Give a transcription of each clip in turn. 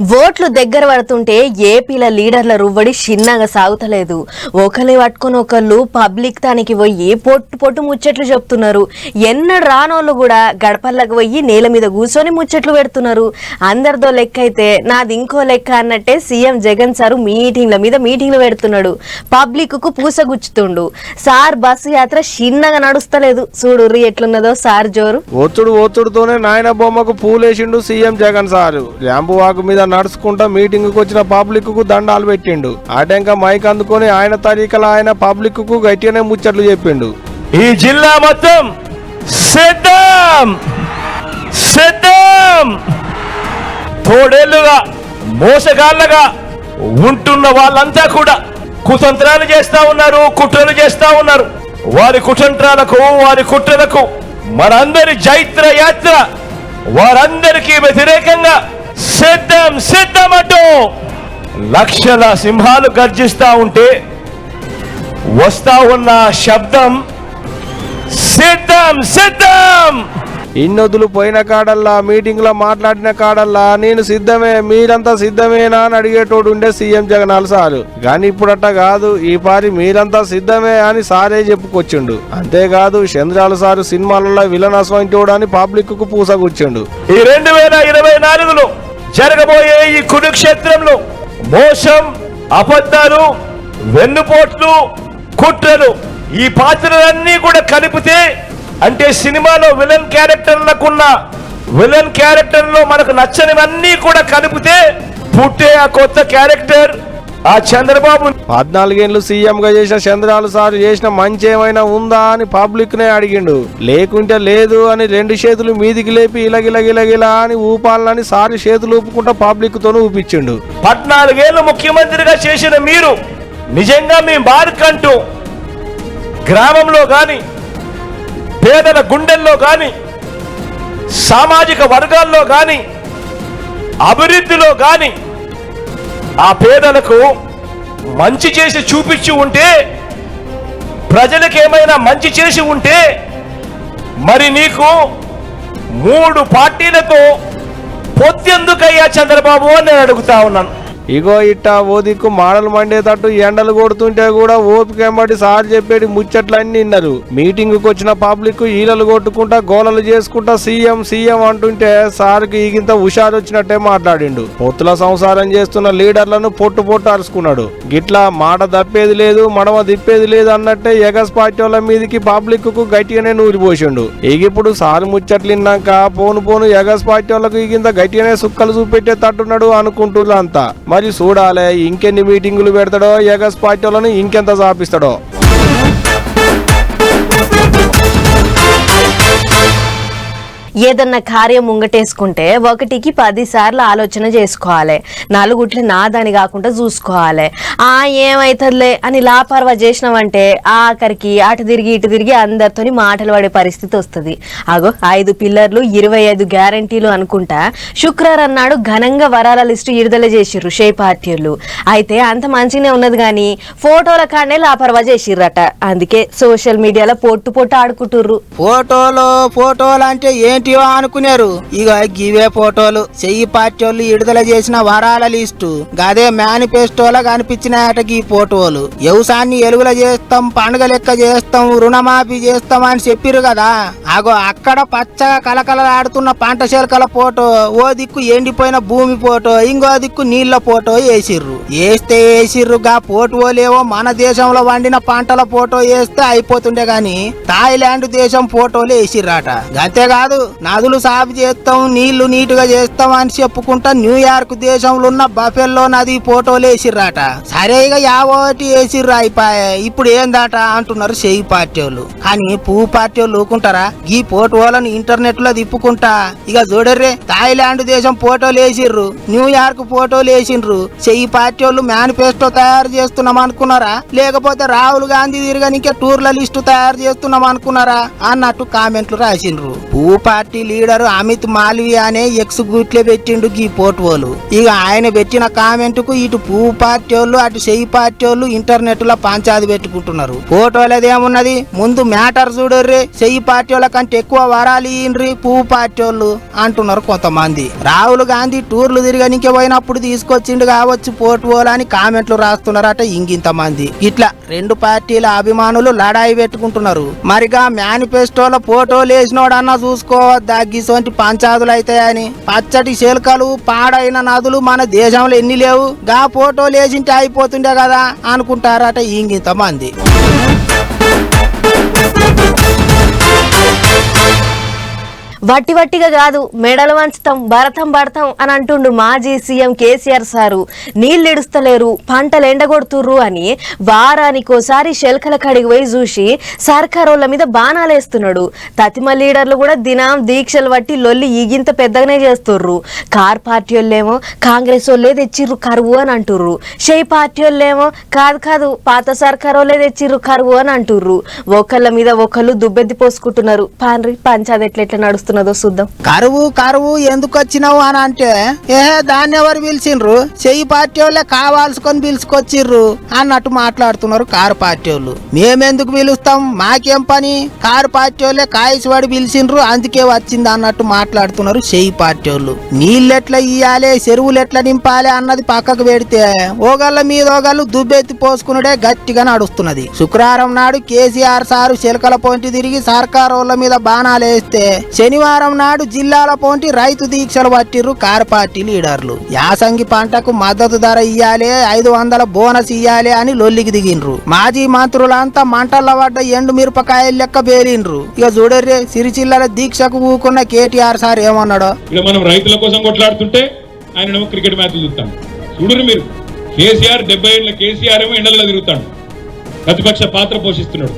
ఓట్లు దగ్గర పడుతుంటే ఏపీల లీడర్ల రువ్వడి చిన్నగా సాగుతలేదు. ఒకరిని పట్టుకొని ఒకళ్ళు పబ్లిక్ తానికి పోయి పొట్టు పొట్టు ముచ్చట్లు చెప్తున్నారు. ఎన్నడు రానోళ్ళు కూడా గడపల్లకు పోయి నేల మీద కూర్చొని ముచ్చట్లు పెడుతున్నారు. అందరిదో లెక్క అయితే నాది ఇంకో లెక్క అన్నట్టే సీఎం జగన్ సారు మీటింగ్ల మీద మీటింగ్లు పెడుతున్నాడు. పబ్లిక్ కు పూసగుచ్చుతుండు. సార్ బస్సు యాత్ర చిన్నగా నడుస్తలేదు. చూడుర్రి ఎట్లున్నదో సార్ జోరు. ఒత్తుడుతోనే నాయన బొమ్మకు పూలేసిండు సీఎం జగన్ సారు. ర్యాంపు వాకు మీద నడుచుకుంటా మీటింగ్ కు వచ్చిన పబ్లిక్ కు దండాలు పెట్టిండు. ఆటంక మైక్ అందుకొని ఆయన తరీకల ఆయన పబ్లిక్ కు గట్టిగానే ముచ్చట్లు చెప్పిండు. ఈ జిల్లా మొత్తం సిద్ధం సిద్ధం తోడేళ్లుగా మోసగాళ్ళగా ఉంటున్న వాళ్ళంతా కూడా కుతంత్రాలు చేస్తా ఉన్నారు, కుట్రలు చేస్తా ఉన్నారు. వారి కుతంత్రాలకు వారి కుట్రలకు మనందరి జైత్ర యాత్ర వారందరికీ వ్యతిరేకంగా సిద్ధం సిద్ధం అంటూ లక్షల సింహాలు గర్జిస్తా ఉంటే వస్తా ఉన్న శబ్దం సిద్ధం సిద్ధం. ఇన్నొద్దులు పోయిన కాడల్లా మీటింగ్ లో మాట్లాడిన కాడల్లా నేను సిద్ధమే, మీరంతా సిద్ధమేనా అని అడిగేటోడు ఉండే సీఎం జగన్ సారు. కానీ ఇప్పుడట్ట కాదు, ఈ పారి మీరంతా సిద్ధమే అని సారే చెప్పుకొచ్చిండు. అంతేకాదు చంద్రాల సారు సినిమాలలో విలన్ అసంటోడు అని పబ్లిక్ కు పూసగుచ్చిండు. ఈ 2024లో జరగబోయే ఈ కురుక్షేత్రంలో మోసం, అబద్ధాలు, వెన్నుపోట్లు, కుట్రలు ఈ పాత్రలన్నీ కూడా కలిపితే, అంటే సినిమాలో విలన్ క్యారెక్టర్లకున్న విలన్ క్యారెక్టర్ లో మనకు నచ్చనివన్నీ కూడా కలిపితే పుట్టే ఆ కొత్త క్యారెక్టర్ ఆ చంద్రబాబు. 14 ఏళ్ళు సీఎం గా చేసిన చంద్రాలు సార్ చేసిన మంచి ఏమైనా ఉందా అని పబ్లిక్ నే అడిగిండు. లేకుంటే లేదు అని 2 చేతులు మీదికి లేపి ఇలగిలగిలగిలా అని ఊపాలని సారి చేతులు ఊపుకుంటా పబ్లిక్ తోనూ ఊపించిండు. 14 ఏళ్ళు ముఖ్యమంత్రిగా చేసిన మీరు నిజంగా మీ మార్కంటూ గ్రామంలో గాని, పేదల గుండెల్లో గాని, సామాజిక వర్గాల్లో గాని, అభివృద్ధిలో గాని ఆ పేదలకు మంచి చేసి చూపించి ఉంటే, ప్రజలకు ఏమైనా మంచి చేసి ఉంటే, మరి నీకు 3 పార్టీలతో పొత్తెందుకయ్యా చంద్రబాబు అని నేను అడుగుతా ఉన్నాను. ఇగో ఇట్టా ఓ దిక్కు మాడలు మండేటట్టు ఎండలు కొడుతుంటే కూడా ఓపిక ఎంబడి సార్ చెప్పేది ముచ్చట్లన్నీ విన్నారు. మీటింగ్ కు వచ్చిన పబ్లిక్ ఈలలు కొట్టుకుంటా గోలలు చేసుకుంటా సీఎం సీఎం అంటుంటే సార్కి ఈగింత హుషారు వచ్చినట్టే మాట్లాడిండు. పొత్తుల సంసారం చేస్తున్న లీడర్లను పొట్టు పొట్టు అరుచుకున్నాడు. గిట్లా మాట తప్పేది లేదు, మడమ తిప్పేది లేదు అన్నట్టే ఎగస్ పార్టీ వాళ్ళ మీదకి పబ్లిక్ కు గట్టిగానే నూరిపోసిండు. ఇప్పుడు సార్ ముచ్చట్లు విన్నాక పోను పోను ఎగస్ పార్టీ వాళ్ళకు ఈగింత గట్టిగానే సుక్కలు చూపెట్టే తట్టున్నాడు అనుకుంటున్నారు అంతా. మరి చూడాలే ఇంకెన్ని మీటింగులు పెడతాడో, ఎగస్ పార్టీ వాళ్ళని ఇంకెంత చాపిస్తాడో. ఏదన్నా కార్యం ముంగటేసుకుంటే 1కి 10 సార్లు ఆలోచన చేసుకోవాలి. 4 గుట్లు నాదని కాకుండా చూసుకోవాలి. ఏమైతుందిలే అని లాపర్వా చేసినావంటే ఆఖరికి అటు తిరిగి ఇటు తిరిగి అందరితోని మాటలు పడే పరిస్థితి వస్తుంది. 5 పిల్లర్లు 25 గ్యారంటీలు అనుకుంటా శుక్రవారం నాడు ఘనంగా వరాల లిస్టు విడుదల చేసిర్రు షే పార్టీలు. అయితే అంత మంచిగానే ఉన్నది కానీ ఫోటోల కాడనే లాపర్వా చేసిర్రట. అందుకే సోషల్ మీడియాలో పొట్టు పొట్టు ఆడుకుంటుర్రు. ఫోటోలు అంటే ఏంటివో అనుకున్నారు. ఇక గివే ఫోటోలు చెయ్యి పార్టీ వాళ్ళు విడుదల చేసిన వరాల లిస్టు. గదే మేనిఫెస్టోలో కనిపించినాయట ఈ ఫోటోలు. వ్యవసాయాన్ని ఎలుగుల చేస్తాం, పండుగ లెక్క చేస్తాం, రుణమాఫీ చేస్తాం అని చెప్పిర్రు కదా. అక్కడ పచ్చగా కలకలలాడుతున్న పంట చెలకల ఫోటో, ఓ దిక్కు ఎండిపోయిన భూమి ఫోటో, ఇంకో దిక్కు నీళ్ల ఫోటో వేసిర్రు. గా ఫోటోలేవో మన దేశంలో వండిన పంటల ఫోటో వేస్తే అయిపోతుండే గాని థాయిలాండ్ దేశం ఫోటోలు వేసిర్రట. అంతేకాదు నదులు సాగు చేస్తాం, నీళ్లు నీటుగా చేస్తాం అని చెప్పుకుంటా న్యూయార్క్ దేశంలో ఉన్న బఫెల్లో నది ఫోటోలు వేసిర్రట. సరే ఇక యావోటి వేసిర్రు అయిపోయా. ఇప్పుడు ఏందట అంటున్నారు చెయ్యి పార్టీ వాళ్ళు. కానీ పువ్వు పార్టీ వాళ్ళు ఊకుంటారా? ఈ ఫోటోలను ఇంటర్నెట్ లో తిప్పుకుంటా ఇక చూడర్రే థాయిలాండ్ దేశం ఫోటోలు వేసిర్రు, న్యూయార్క్ ఫోటోలు వేసిండ్రు. చెయ్యి పార్టీ వాళ్ళు మేనిఫెస్టో తయారు చేస్తున్నాం అనుకున్నారా, లేకపోతే రాహుల్ గాంధీ తిరగనికే టూర్ల లిస్టు తయారు చేస్తున్నాం అనుకున్నారా అన్నట్టు కామెంట్లు రాసిండ్రు. పువ్వు పార్టీ లీడర్ అమిత్ మాల్వియా అనే ఎక్స్ గుట్లే పెట్టిండు గీ పోటోలు. ఇక ఆయన పెట్టిన కామెంట్ కు ఇటు పువ్వు పార్టీ వాళ్ళు అటు చెయ్యి పార్టీ వాళ్ళు ఇంటర్నెట్ లో పంచాది పెట్టుకుంటున్నారు. ఫోటోలదేమున్నది, ముందు మ్యాటర్ చూడర్రి, చెయ్యి పార్టీ వాళ్ళ కంటే ఎక్కువ వరాలు ఇయ్యండ్రి పువ్వు పార్టీ వాళ్ళు అంటున్నారు కొంతమంది. రాహుల్ గాంధీ టూర్లు తిరగనికే పోయినప్పుడు తీసుకొచ్చిండు కావచ్చు పోటోలు అని కామెంట్లు రాస్తున్నారట ఇంకింత మంది. ఇట్లా రెండు పార్టీల అభిమానులు లడాయి పెట్టుకుంటున్నారు. మరిగా మేనిఫెస్టోలో ఫోటోలు వేసినోడన్నా చూసుకోవద్దా గిసోంటి పంచాదులు అవుతాయని. పచ్చటి శిల్కలు పాడైన నదులు మన దేశంలో ఎన్ని లేవు, గా ఫోటోలు వేసింటే అయిపోతుండే కదా అనుకుంటారట ఇంకింత మంది. వట్టి వట్టిగా కాదు, మెడలు వంచుతాం భరతం పడతాం అని అంటుండు మాజీ సీఎం కేసీఆర్ సారు. నీళ్ళు ఎడుస్తలేరు, పంటలు ఎండగొడుతుర్రు అని వారానికోసారి శెల్కల కడిగి పోయి చూసి సర్కారోళ్ళ మీద బాణాలేస్తున్నాడు. తతిమ లీడర్లు కూడా దినం దీక్షలు బట్టి లొల్లి ఈగింత పెద్దగానే చేస్తుర్రు. కార్ పార్టీ వాళ్ళేమో కాంగ్రెస్ వాళ్ళే తెచ్చిర్రు కరువు అని అంటుర్రు, షెయి పార్టీ వాళ్ళేమో కాదు పాత సర్కారోళ్ళే తెచ్చిర్రు కరువు అని అంటుర్రు. ఒకళ్ళ మీద ఒకళ్ళు దుబ్బెద్ది పోసుకుంటున్నారు. పాన్రి పంచాది ఎట్లెట్లా నడుస్తున్నదో చూద్దాం. కరువు ఎందుకు వచ్చినావు అని అంటే, దాన్ని ఎవరు పిలిచిండ్రు, చెయ్యి పార్టీ వాళ్ళే కావాల్సుకొని పిలుచుకొచ్చిర్రు అన్నట్టు మాట్లాడుతున్నారు కారు పార్టీ వాళ్ళు. మేమెందుకు పిలుస్తాం, మాకేం పని, కారు పార్టీ వాళ్ళే కాయసివాడి పిలిచిండ్రు అందుకే వచ్చింది అన్నట్టు మాట్లాడుతున్నారు చెయ్యి పార్టీ వాళ్ళు. నీళ్ళెట్లా ఇయ్యాలి, చెరువులు ఎట్లా నింపాలి అన్నది పక్కకు పెడితే ఓగళ్ళ మీద ఓగళ్ళు దుబ్బెత్తి పోసుకునుడే గట్టిగా నడుస్తున్నది. శుక్రవారం నాడు కేసీఆర్ సారు చిలకల పొంటి తిరిగి సర్కారోళ్ళ మీద బాణాలు వేస్తే శనివారం నాడు జిల్లాల పోంటి రైతు దీక్షలు పట్టిర్రు కారు పార్టీ లీడర్లు. యాసంగి పంటకు మద్దతు ధర ఇయ్యాలి, 500 బోనస్ ఇయ్యాలి అని లొల్లికి దిగిండ్రు. మాజీ మంత్రులంతా మంటల్లో పడ్డ ఎండు మిరపకాయలు లెక్క పేలిండ్రు. ఇక చూడర్రే సిరిచిల్లల దీక్షకు ఊకున్న కేటీఆర్ సార్ ఏమన్నాడో. ఇక్కడ మనం రైతుల కోసం కొట్లాడుతుంటే ఆయన క్రికెట్ మ్యాచ్లు చూస్తాం. చూడరు మీరు, కేసీఆర్ 70 ఏళ్ల కేసీఆర్ ఏమో ఎండల్లో తిరుగుతాడు, ప్రతిపక్ష పాత్ర పోషిస్తున్నాడు.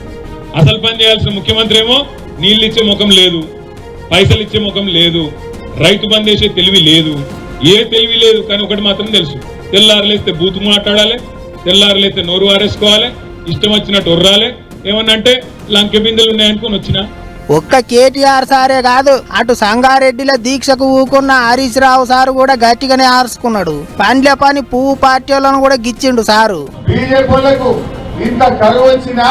అసలు పని చేయాల్సిన ముఖ్యమంత్రి ఏమో నీళ్ళు ఇచ్చే ముఖం లేదు, పైసలు ఇచ్చే ముఖం లేదు, రైతు బంద్ చేసే తెలివి లేదు, ఏ తెలివి లేదు. కానీ ఒకటి మాత్రం తెలుసు, తెల్లారులేస్తే బూతు మాట్లాడాలి, తెల్లారులేస్తే నోరు వారేసుకోవాలి, ఇష్టం వచ్చినట్టు ఒర్రాలి, ఏమన్నా అంటే లంకె బిందెలు ఉన్నాయనుకుని వచ్చినా. ఒక్క కేటీఆర్ సారే కాదు, అటు సంగారెడ్డిలో దీక్షకు ఊకున్న హరీష్ రావు సారు కూడా గట్టిగానే ఆర్చుకున్నాడు. పండ్ల పని పువ్వు పార్టీలను కూడా గిచ్చిండు సారు. బీజేపీలకు ఇంత కరువు వచ్చినా,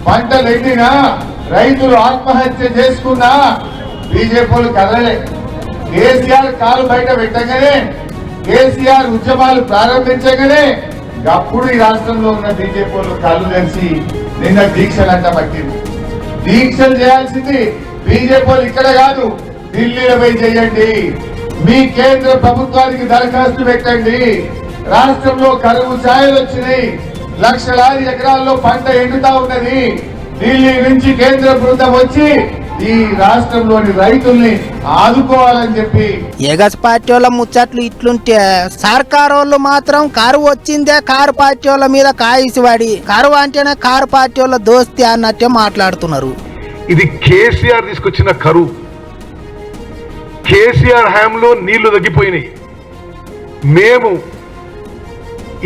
పంటలు ఎండినా, రైతులు ఆత్మహత్య చేసుకున్నా బీజేపీలు కదలలే. కేసీఆర్ కాలు బయట పెట్టగానే, కేసీఆర్ ఉద్యమాలు ప్రారంభించగానే అప్పుడు ఈ రాష్ట్రంలో ఉన్న బీజేపీలు కళ్ళు తెరిచి నిన్న దీక్షలంతా పట్టింది. దీక్షలు చేయాల్సింది బీజేపీలు ఇక్కడ కాదు, ఢిల్లీలో పోయి చేయండి. మీ కేంద్ర ప్రభుత్వానికి దరఖాస్తు పెట్టండి. రాష్ట్రంలో కరువు ఛాయలు వచ్చినాయి, లక్షలాది ఎకరాల్లో పంట ఎండుతా ఉన్నది. ఢిల్లీ నుంచి కేంద్ర బృందం వచ్చి ఈ రాష్ట్రంలోని రైతుల్ని ఆదుకోవాలని చెప్పి. ఎగస్ పార్టీ వాళ్ళ ముచ్చట్లు ఇట్లుంటే సర్కారోళ్ళు మాత్రం కరువు వచ్చిందే కారు పార్టీ వాళ్ళ మీద కాయిసివాడి, కరువు అంటేనే కారు పార్టీ వాళ్ళ దోస్తి అన్నట్టే మాట్లాడుతున్నారు. ఇది కేసీఆర్ తీసుకొచ్చిన కరువు. కేసీఆర్ హయాంలో నీళ్లు తగ్గిపోయినాయి. మేము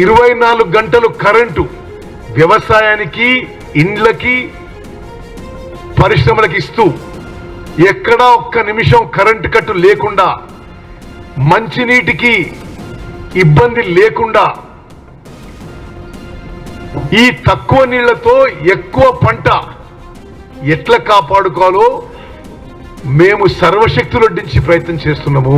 24 గంటలు కరెంటు వ్యవసాయానికి, ఇండ్లకి, పరిశ్రమలకు ఇస్తూ ఎక్కడా ఒక్క నిమిషం కరెంటు కట్టు లేకుండా, మంచినీటికి ఇబ్బంది లేకుండా, ఈ తక్కువ నీళ్లతో ఎక్కువ పంట ఎట్లా కాపాడుకోవాలో మేము సర్వశక్తులొడ్డించి ప్రయత్నం చేస్తున్నాము.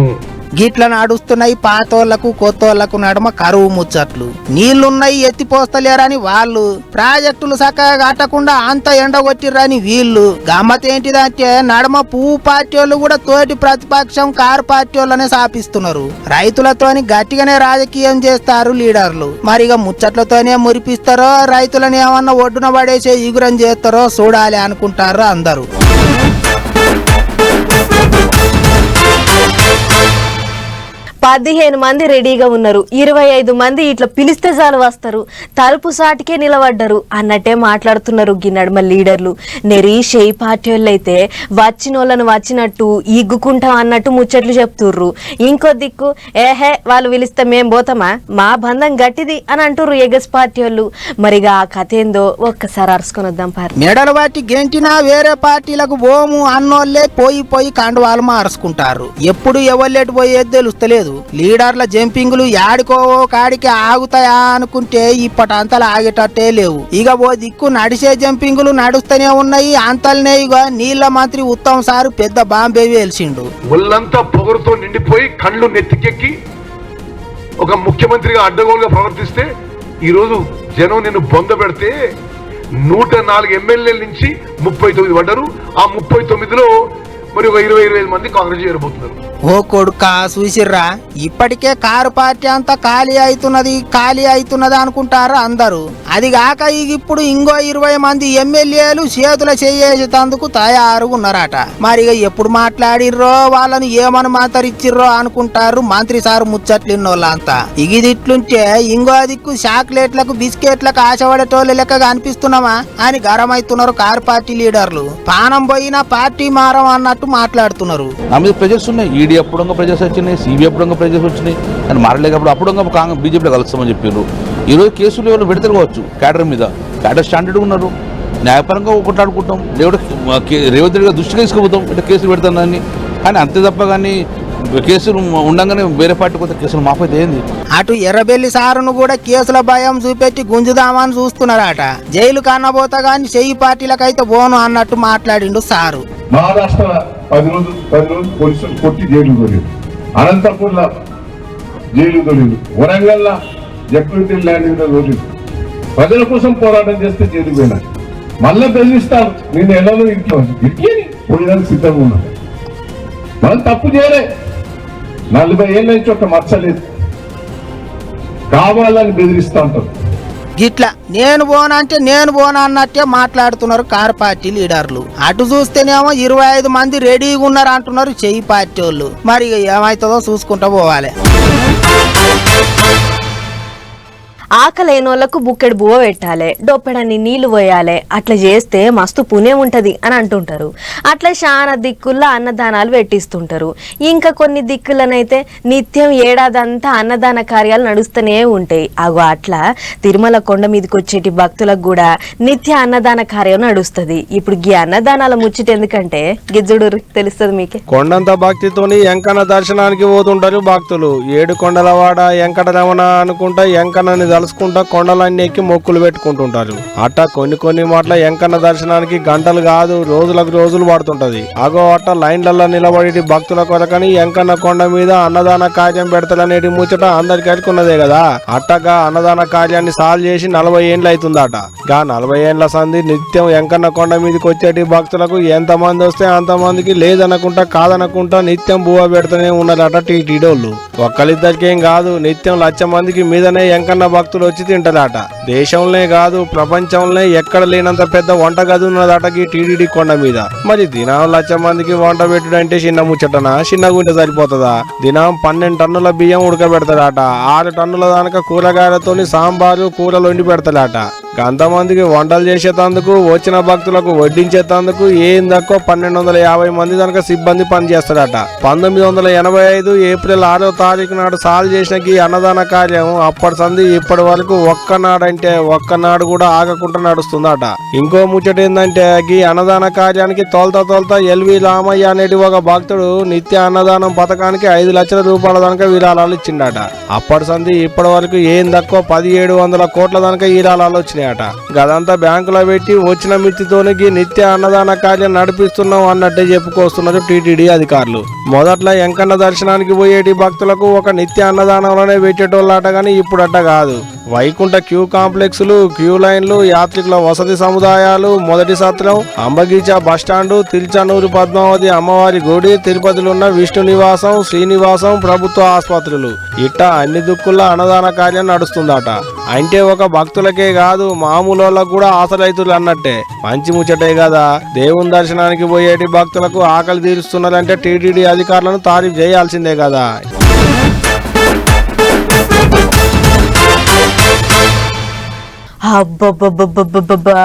గిట్ల నడుస్తున్నాయి పాతోళ్లకు కొత్తోళ్లకు నడుమ కరువు ముచ్చట్లు. నీళ్లున్నాయి ఎత్తిపోస్తలేరని వాళ్ళు, ప్రాజెక్టులు చక్కగా కట్టకుండా అంత ఎండగొట్టిర్రని వీళ్ళు. గమ్మతేంటిదంటే నడుమ పువ్వు పార్టీ వాళ్ళు కూడా తోటి ప్రతిపక్షం కారు పార్టీ వాళ్ళనే సాపిస్తున్నారు. రైతులతోని గట్టిగానే రాజకీయం చేస్తారు లీడర్లు. మరిగా ముచ్చట్లతోనే మురిపిస్తారో, రైతులను ఏమన్నా ఒడ్డున పడేసే ఈగురం చేస్తారో చూడాలి అనుకుంటారు అందరూ. 15 మంది రెడీగా ఉన్నారు, 25 మంది ఇట్లా పిలిస్తే చాలు వస్తారు, తలుపు సాటికే నిలబడ్డరు అన్నట్టే మాట్లాడుతున్నారు గిన్నడమ లీడర్లు. నెరీ షేయి పార్టీ వాళ్ళు అయితే వచ్చిన వాళ్ళను వచ్చినట్టు ఇగ్గుకుంటాం అన్నట్టు ముచ్చట్లు చెప్తుర్రు. ఇంకో దిక్కు ఏహే వాళ్ళు పిలిస్తే మేం పోతామా, మా బంధం గట్టిది అని అంటుర్రు ఎగస్ పార్టీ వాళ్ళు. మరిగా ఆ కథ ఏందో ఒక్కసారి అరుసుకొని వద్దాం పారు. మెడలు బట్టి గెంటినా వేరే పార్టీలకు పోము అన్నోళ్లే పోయి కండువాలు మార్చుకుంటారు. ఎప్పుడు ఎవళ్ళెటు పోయేది తెలుస్తలేదు. లీడర్ల జంపింగ్లు యాడికో కాడికి ఆగుతాయా అనుకుంటే ఇప్పటంతలు ఆగేటట్టే లేవు. ఇక ఓ దిక్కు నడిచే జంపింగ్లు నడుస్తూనే ఉన్నాయి. అంతలనే ఇక నీళ్ల మంత్రి ఉత్తమ్ సారు పెద్ద బాంబే వేల్సిండు. ఒళ్ళంతా పొగరుతో నిండిపోయి కళ్ళు నెత్తికెక్కి ఒక ముఖ్యమంత్రిగా అడ్డగోలుగా ప్రవర్తిస్తే ఈరోజు జనం నిన్ను బొంద పెడితే 104 ఎమ్మెల్యేల నుంచి 39 పడ్డారు. ఆ 39లో మరి ఒక 20-25 మంది కాంగ్రెస్ చేరబోతున్నారు. ఓ కొడుకా చూసిర్రా, ఇప్పటికే కారు పార్టీ అంతా ఖాళీ అవుతున్నది అనుకుంటారు అందరూ. అది కాక ఇప్పుడు ఇంకో 20 మంది ఎమ్మెల్యేలు చేతుల చేయేసేందుకు తయారు ఉన్నారట. మరి ఎప్పుడు మాట్లాడిర్రో వాళ్ళని ఏమని మాతరిచ్చిర్రో అనుకుంటారు మంత్రి సారు ముచ్చట్లిన్నోళ్ళంతా. ఇగిదిట్లుంటే ఇంకో దిక్కు చాక్లెట్లకు బిస్కెట్లకు ఆశపడేటోళ్ళ లెక్కగా అనిపిస్తున్నామా అని గరమైతున్నారు కారు పార్టీ లీడర్లు. పానం పోయినా పార్టీ మారం అన్నట్టు మాట్లాడుతున్నారు. ఈడీ అప్పుడంగా ప్రజెస్ వచ్చినాయి, సిబిఐ అప్పుడంగా ప్రజెస్ వచ్చినాయి, కానీ మారలేకప్పుడు అప్పుడంగా కాంగ్రెస్ బీజేపీలో కలుస్తామని చెప్పారు. ఈరోజు కేసులు ఎవరు పెడతారు కావచ్చు, క్యాడర్ మీద క్యాడర్ స్టాండర్డ్ ఉన్నారు, న్యాయపరంగా కొట్లాడుకుంటాం, రేవంత్ రెడ్డి దృష్టిగా తీసుకుపోతాం ఇట్లా కేసులు పెడతానని. కానీ అంతే తప్ప కానీ కేసులు ఉండగానే వేరే పార్టీ కొత్త కేసులు మాఫైతే ఏంది. అటు ఎర్రబెల్లి సారును కూడా కేసుల భయం చూపెట్టి గుంజుదామని చూస్తున్నారట. జైలు కన్నబోతా గాని చెయ్యి పార్టీలకైతే పోను అన్నట్టు మాట్లాడిండు సారు. మహారాష్ట్ర 10 రోజులు పోలీసులు కొట్టి జైలు దొరికింది, అనంతపూర్లో జైలు దొరికింది, వరంగల్లో జక్యూరిటీ ల్యాండింగ్ దొరికింది. ప్రజల కోసం పోరాటం చేస్తే జైలు పోయినా మళ్ళీ బెదిరిస్తారు, నేను ఎలానో ఇరికి పోయడానికి సిద్ధంగా ఉన్నాను. మనం తప్పు చేయలే, 40 ఏళ్ళ నుంచి ఒక మచ్చలేదు, కావాలని బెదిరిస్తా ఉంటారు. గిట్లా నేను పోనా అన్నట్టే మాట్లాడుతున్నారు కారు పార్టీ లీడర్లు. అటు చూస్తేనేమో 25 మంది రెడీగా ఉన్నారు అంటున్నారు చెయ్యి పార్టీ వాళ్ళు. మరి ఏమైతుందో చూసుకుంటూ పోవాలి. ఆకలేనోళ్లకు బుక్కెడు బువ్వ పెట్టాలి, డొప్పెడన్ని నీళ్లు పోయాలి, అట్లా చేస్తే మస్తు పుణ్యం ఉంటది అని అంటుంటారు. అట్లా చాలా దిక్కుల్లో అన్నదానాలు పెట్టిస్తుంటారు. ఇంకా కొన్ని దిక్కులనైతే నిత్యం ఏడాదంతా అన్నదాన కార్యాలు నడుస్తూనే ఉంటాయి. అగో అట్లా తిరుమల కొండ మీదకి వచ్చేటి భక్తులకు కూడా నిత్య అన్నదాన కార్యం నడుస్తుంది. ఇప్పుడు గీ అన్నదానాల ముచ్చట ఎందుకంటే గిజ్జుడు తెలుస్తుంది మీకే. కొండంత భక్తితోని ఎంకన్న దర్శనానికి పోతుంటారు భక్తులు. 7 కొండలవాడ వెంకటరమణ అనుకుంటా ఎంకన్నని తలుసుకుంటా కొండలన్నీ ఎక్కి మొక్కులు పెట్టుకుంటుంటారు. అట్ట కొన్ని మాటల ఎంకన్న దర్శనానికి గంటలు కాదు రోజులకు రోజులు పడుతుంటది. అగో అట్ట లైన్లలో నిలబడి భక్తుల కొరకని ఎంకన్న కొండ మీద అన్నదాన కార్యం పెడతారనేటి ముచ్చట అందరికి అనుకున్నదే కదా. అట్టగా అన్నదాన కార్యాన్ని సాల్వ్ చేసి 40 ఏండ్లు అవుతుందట. గా 40 ఏండ్ల సంధి నిత్యం ఎంకన్న కొండ మీదకి వచ్చేటి భక్తులకు ఎంతమంది వస్తే అంతమందికి లేదనుకుంటా కాదనుకుంటా నిత్యం బువ్వ పెడుతూనే ఉన్నారట టీటీడోళ్ళు. ఒక్కరిద్దరికేం కాదు, నిత్యం 1,00,000 మందికి మీదనే ఎంకన్న భక్తులు వచ్చి తింటారట. దేశంలోనే కాదు ప్రపంచంలోనే ఎక్కడ లేనంత పెద్ద వంట గది ఉన్నదట ఈ టీటీడీ కొండ మీద. మరి దినం 1,00,000 మందికి వంట పెట్టుడు అంటే చిన్న ముచ్చటనా? చిన్న గుంట సరిపోతుందా? దినం 12 టన్నుల బియ్యం ఉడకబెడతారట. 6 టన్నుల దానిక కూరగాయలతోని సాంబారు కూరలు వండి పెడతారట. అంతమందికి వంటలు చేసేటందుకు వచ్చిన భక్తులకు వడ్డించేటందుకు ఏం తక్కువ 1250 మంది దానిక సిబ్బంది పనిచేస్తారట. 1985 ఏప్రిల్ 6వ తారీఖు నాడు సాల్వ్ చేసిన ఈ అన్నదాన కార్యం అప్పటి సంది ఇప్పటి వరకు ఒక్కనాడు కూడా ఆగకుండా నడుస్తుందట. ఇంకో ముచ్చట ఏంటంటే ఈ అన్నదాన కార్యానికి తోల్తా ఎల్వి రామయ్య అనేటి ఒక భక్తుడు నిత్య అన్నదానం పథకానికి 5 లక్షల రూపాయల దానిక విరాళాలు ఇచ్చిండట. అప్పటి సంది ఇప్పటి వరకు ఏం తక్కువ 1700 కోట్ల దానిక విరాళాలు వచ్చినాయట. గదంతా బ్యాంకులో పెట్టి వచ్చిన మిత్తితోని నిత్య అన్నదాన కార్యం నడిపిస్తున్నాం అన్నట్టే చెప్పుకొస్తున్నారు టీటీడీ అధికారులు. మొదట్లో ఎంకన్న దర్శనానికి పోయేటి భక్తులకు ఒక నిత్య అన్నదానంలోనే పెట్టేటోళ్ళట. కానీ ఇప్పుడు అట్ట కాదు. వైకుంఠ క్యూ కాంప్లెక్స్లు, క్యూ లైన్లు, యాత్రికుల వసతి సముదాయాలు, మొదటి సత్రం, అంబగీచా బస్టాండు, తిరుచానూరు పద్మావతి అమ్మవారి గుడి, తిరుపతిలో ఉన్న విష్ణు నివాసం, శ్రీనివాసం, ప్రభుత్వ ఆసుపత్రులు ఇట్ట అన్ని దిక్కుల్లో అన్నదాన కార్యం నడుస్తుందట. అంటే ఒక భక్తులకే కాదు మామూలు వాళ్ళకు కూడా ఆశరైతులు అన్నట్టే. మంచి ముచ్చటే కదా. దేవుని దర్శనానికి పోయేటి భక్తులకు ఆకలి తీరుస్తున్నారంటే టీటీడీ అధికారులను తారీఫ్ చేయాల్సిందే కదా. అబ్బబ్బబ్బబ్బబ్బబ్బా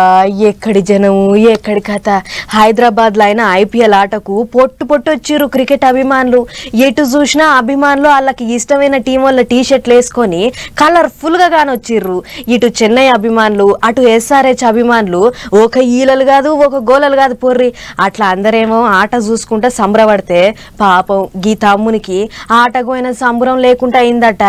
ఎక్కడి జనము ఎక్కడి కథ. హైదరాబాద్లో అయిన ఐపీఎల్ ఆటకు పొట్టు వచ్చిర్రు క్రికెట్ అభిమానులు. ఎటు చూసినా అభిమానులు వాళ్ళకి ఇష్టమైన టీం వాళ్ళ టీషర్ట్లు వేసుకొని కలర్ఫుల్గా కానొచ్చిర్రు. ఇటు చెన్నై అభిమానులు అటు ఎస్ఆర్హెచ్ అభిమానులు ఒక ఈలలు కాదు ఒక గోలలు కాదు పొర్రి. అట్లా అందరేమో ఆట చూసుకుంటా సంబరపడితే పాపం గీ తమ్మునికి ఆటకు అయిన సంబరం లేకుండా అయిందట.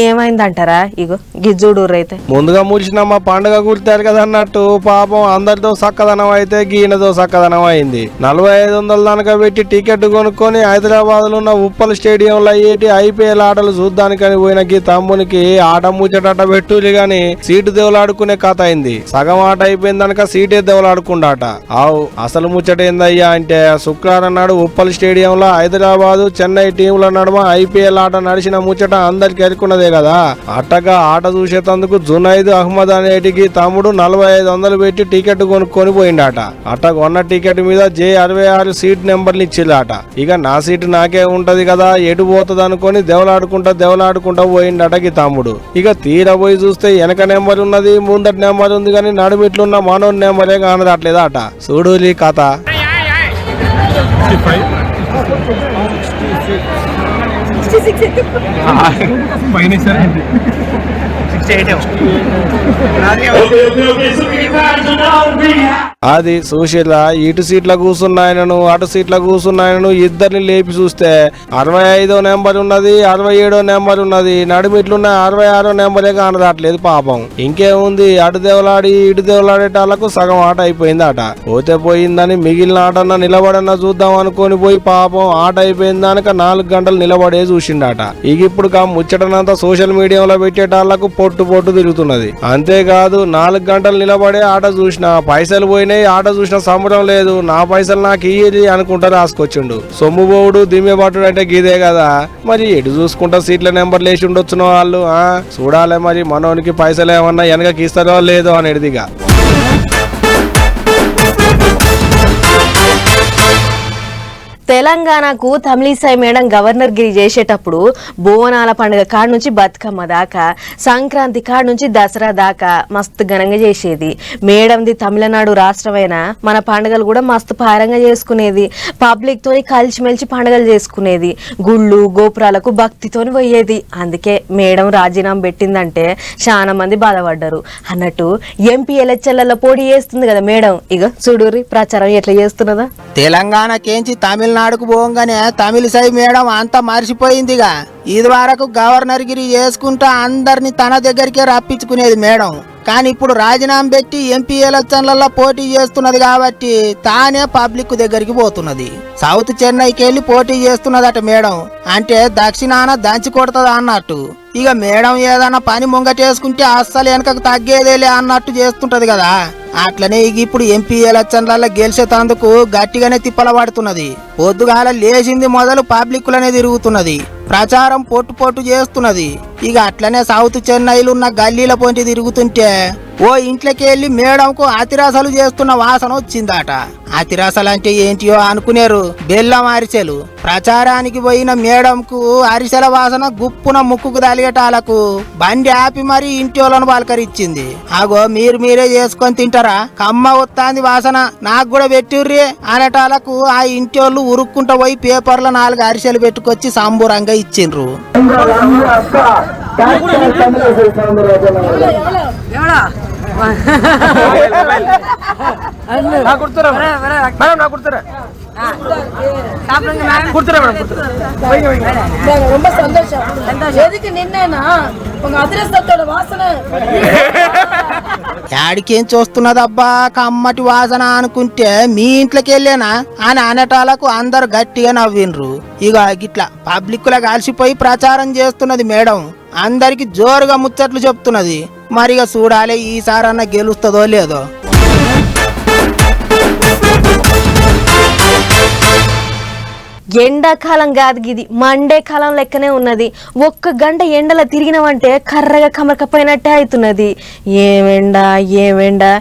ఏమైందంటారా? ఇగో గిజ్జుడు రైతే ముందుగా మురిసిన మా పండుగ గుర్తారు కదా అన్నట్టు పాపం అందరితో చక్కదనం అయితే గీనతో చక్కదనం అయింది. 4500 దానిక పెట్టి టికెట్ కొనుక్కొని హైదరాబాద్ లో ఉన్న ఉప్పల్ స్టేడియంలో అయ్యేటి ఐపీఎల్ ఆటలు చూద్దానికని పోయిన గీ తమ్మునికి ఆట ముచ్చట పెట్టులి గాని సీటు దేవులాడుకునే కథ అయింది. సగం ఆట అయిపోయిందనక సీటే దేవులాడుకుండాట. ఆవు అసలు ముచ్చట ఏందయ్యా అంటే శుక్రవారం నాడు ఉప్పల్ స్టేడియంలో హైదరాబాద్ చెన్నై టీంల నడుమ ఐపీఎల్ ఆట నడిచిన ముచ్చట అందరికి ఎరుకున్నదే కదా. అట్టగా ఆట చూసేటందుకు జునైద్ అహ్మద్ అనేటికి తమ్ముడు 4500 పెట్టి టికెట్ కొనుక్కొని పోయిండాట. అట్ట కొన్న టికెట్ మీద J66 సీట్ నెంబర్లు ఇచ్చిలాట. ఇక నా సీటు నాకే ఉంటది కదా ఎటు పోతుంది అనుకొని దేవలాడుకుంటా పోయిండట ఈ తమ్ముడు. ఇక తీరబోయి చూస్తే వెనక నెంబర్ ఉన్నది ముందటి నెంబర్ ఉంది కానీ నడుమిట్లున్న మనోన్ నెంబరే కానదట్లేదట. చూడు ఈ కథ. అది సుశీల ఇటు సీట్ల కూర్చున్నాయనను అటు సీట్ల కూర్చున్నాయనను ఇద్దరిని లేపి చూస్తే 65వ నెంబర్ ఉన్నది 67వ నెంబర్ ఉన్నది నడుమిట్లున్న 66వ నెంబరే కానరాట్లేదు పాపం. ఇంకేముంది అటు దేవులాడి ఇటు దేవులాడేటాళ్లకు సగం ఆట అయిపోయిందట. పోతే పోయిందని మిగిలిన ఆటన్నా నిలబడన్నా చూద్దాం అనుకొని పోయి పాపం ఆట అయిపోయిందాక 4 గంటలు నిలబడే చూసిండట. ఇక ఇప్పుడు ముచ్చటనంతా సోషల్ మీడియాలో పెట్టేటాళ్లకు పొట్టు తిరుగుతున్నది. అంతేకాదు 4 గంటలు నిలబడే ఆట చూసిన పైసలు పోయినాయి ఆట చూసిన సంబరం లేదు నా పైసలు నాకు ఇయ్యి అనుకుంటా రాసుకొచ్చిండు. సొమ్ము పోవుడు దిమ్మె పట్టుడు అంటే గీదే కదా. మరి ఎటు చూసుకుంటా సీట్ల నెంబర్లు వేసి ఉండొచ్చున్న వాళ్ళు చూడాలి మరి మనోనికి పైసలు ఏమన్నా వెనకకి ఇస్తారో లేదో అనేదిగా. తెలంగాణకు తమిళిసై మేడం గవర్నర్ గిరి చేసేటప్పుడు బోనాల పండుగ కాడ నుంచి బతుకమ్మ దాకా సంక్రాంతి కాడ నుంచి దసరా దాకా మస్తు ఘనంగా చేసేది. మేడంది తమిళనాడు రాష్ట్రమైన మన పండుగలు కూడా మస్తు పారంగా చేసుకునేది. పబ్లిక్ తోని కలిసిమెలిసి పండుగలు చేసుకునేది. గుళ్ళు గోపురాలకు భక్తితోని పోయేది. అందుకే మేడం రాజీనామా పెట్టిందంటే చాలా మంది బాధపడ్డారు. అన్నట్టు ఎంపీ ఎలక్షన్లలో పోటీ చేస్తుంది కదా మేడం. ఇక చూడుర్రి ప్రచారం ఎట్లా చేస్తున్నదా. తెలంగాణకేంచి తమిళనాడుకు పోగానే తమిళిసై మేడం అంతా మర్చిపోయిందిగా. ఇది వరకు గవర్నర్ గిరి చేసుకుంటా అందరిని తన దగ్గరికే రప్పించుకునేది మేడం. కానీ ఇప్పుడు రాజీనామా పెట్టి ఎంపీ ఎలక్షన్లలో పోటీ చేస్తున్నది కాబట్టి తానే పబ్లిక్ దగ్గరికి పోతున్నది. సౌత్ చెన్నైకి వెళ్ళి పోటీ చేస్తున్నదట మేడం. అంటే దక్షిణాన దంచి కొడుతుంది అన్నట్టు. ఇక మేడం ఏదైనా పని ముంగటేసుకుంటే అస్సలు వెనకకు తగ్గేదేలే అన్నట్టు చేస్తుంటది కదా. అట్లనే ఇక ఇప్పుడు ఎంపీ ఎలక్షన్లలో గెలిచేటందుకు గట్టిగానే తిప్పల పడుతున్నది. పొద్దుగాల లేచింది మొదలు పబ్లిక్లనే తిరుగుతున్నది. ప్రచారం పొట్టు చేస్తున్నది. ఇక అట్లనే సౌత్ చెన్నైలో ఉన్న గల్లీల పొంటి తిరుగుతుంటే ఓ ఇంట్లోకి వెళ్ళి మేడంకు అతిరాసలు చేస్తున్న వాసన వచ్చిందట. అతిరాసలు అంటే ఏంటియో అనుకునేరు బెల్లం అరిసెలు. ప్రచారానికి పోయిన మేడంకు అరిసెల వాసన గుప్పున ముక్కుకు తలిగేటాలకు బండి ఆపి మరి ఇంటి వాళ్ళను పలకరించింది. అగో మీరే చేసుకొని తింటారా కమ్మ వస్తాంది వాసన నాకు కూడా పెట్టిర్రి అనేటాలకు ఆ ఇంటి వాళ్ళు ఉరుక్కుంటా పోయి పేపర్లో 4 అరిసెలు పెట్టుకొచ్చి సంబూరంగా ఇచ్చిండ్రు. యాడికేం చూస్తున్నదబ్బా కమ్మటి వాసన అనుకుంటే మీ ఇంట్లోకి వెళ్ళేనా అని అనేటాలకు అందరు గట్టిగా నవ్విండ్రు. ఇక గిట్లా పబ్లిక్ లా కలిసిపోయి ప్రచారం చేస్తున్నది మేడం. అందరికి జోరుగా ముచ్చట్లు చెప్తున్నది. మరిగా చూడాలి ఈసారన్నా గెలుస్తుందో లేదో. ఎండాకాలం కాదు గిది మండే కాలం లెక్కనే ఉన్నది. ఒక్క గంట ఎండల తిరిగినవంటే కర్రగా కమరకపోయినట్టే అవుతున్నది. ఏమెండా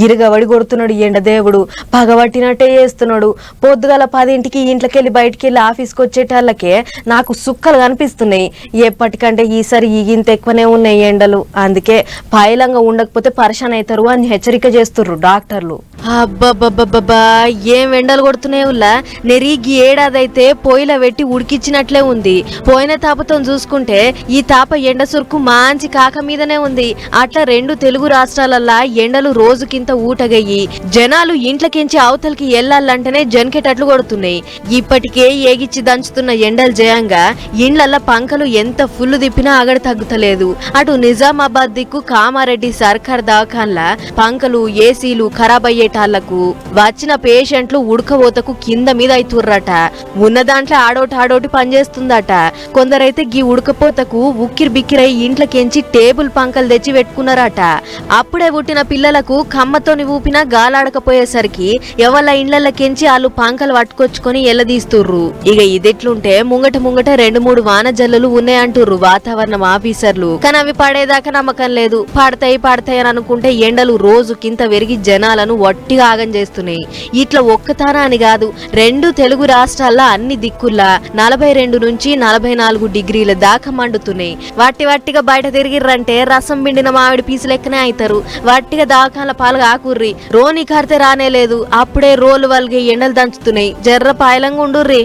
ఇరగబడి కొడుతున్నాడు ఎండ దేవుడు, పగబట్టినట్టే చేస్తున్నాడు. పొద్దుగల 10ంటికి ఇంట్లోకెళ్ళి బయటికి వెళ్ళి ఆఫీస్కి వచ్చేటాళ్ళకే నాకు సుక్కలు కనిపిస్తున్నాయి. ఎప్పటికంటే ఈసారి ఈగింత ఎక్కువనే ఉన్నాయి ఎండలు. అందుకే పైలంగా ఉండకపోతే పరిశాన్ అవుతారు అని హెచ్చరిక చేస్తుర్రు డాక్టర్లు. అబ్బబ్బబ్బబ్బా ఏం ఎండలు కొడుతున్నాయి ఉల్లా. నెరిగి ఏడాదైతే పొయ్యిల పెట్టి ఉడికిచ్చినట్లే ఉంది. పోయిన తాపతో చూసుకుంటే ఈ తాప ఎండ సురుకు మంచి కాక మీదనే ఉంది. అట్లా 2 తెలుగు రాష్ట్రాలల్లా ఎండలు రోజుకింత ఊటగయ్యి జనాలు ఇంట్లకించి అవతలకి ఎల్లాలంటేనే జనకెటట్లు కొడుతున్నాయి. ఇప్పటికే ఏగిచ్చి దంచుతున్న ఎండలు జయంగా ఇండ్లల్లా పంకలు ఎంత ఫుల్ తిప్పినా అగడ తగ్గుతలేదు. అటు నిజామాబాద్ దిక్కు కామారెడ్డి సర్కార్ దవాఖాన్లా పంకలు ఏసీలు ఖరాబ్ అయ్యేటాళ్లకు వచ్చిన పేషెంట్లు ఉడకబోతకు కింద మీద అవుతుర్రట. ఉన్న దాంట్లో ఆడోటి పనిచేస్తుందట. కొందరైతే గీ ఉడకపోతకు ఉక్కిరి బిక్కిరై ఇంట్లోకెంచి టేబుల్ పంకలు తెచ్చి పెట్టుకున్నారట. అప్పుడే పుట్టిన పిల్లలకు కమ్మతోని ఊపినా గాలాడకపోయేసరికి ఎవళ్ళ ఇండ్లకెంచి వాళ్ళు పంకలు పట్టుకొచ్చుకొని ఎల్లదీస్తుర్రు. ఇక ఇదిట్లుంటే ముంగట 2-3 వాన జల్లులు ఉన్నాయంటుర్రు వాతావరణం ఆఫీసర్లు. కానీ అవి పడేదాకా నమ్మకం లేదు. పడతాయి అని అనుకుంటే ఎండలు రోజుకింత పెరిగి జనాలను వట్టిగా ఆగం చేస్తున్నాయి. ఇట్లా ఒక్కతానా అని కాదు, 2 తెలుగు రాష్ట్రాల్లో అన్ని దిక్కుల్లా 42 నుంచి 44 డిగ్రీల దాకా మండుతున్నాయి. వట్టిగా బయట తిరిగిర్రంటే రసం పిండిన మామిడి పీసు లెక్కనే అవుతారు. వట్టిగా దాకాల పాలు ఆకుర్రి. రోని కడితే రానే లేదు. అప్పుడే రోలు వల్గే ఎండలు దంచుతున్నాయి. జర్ర పాయలంగా ఉండుర్రి.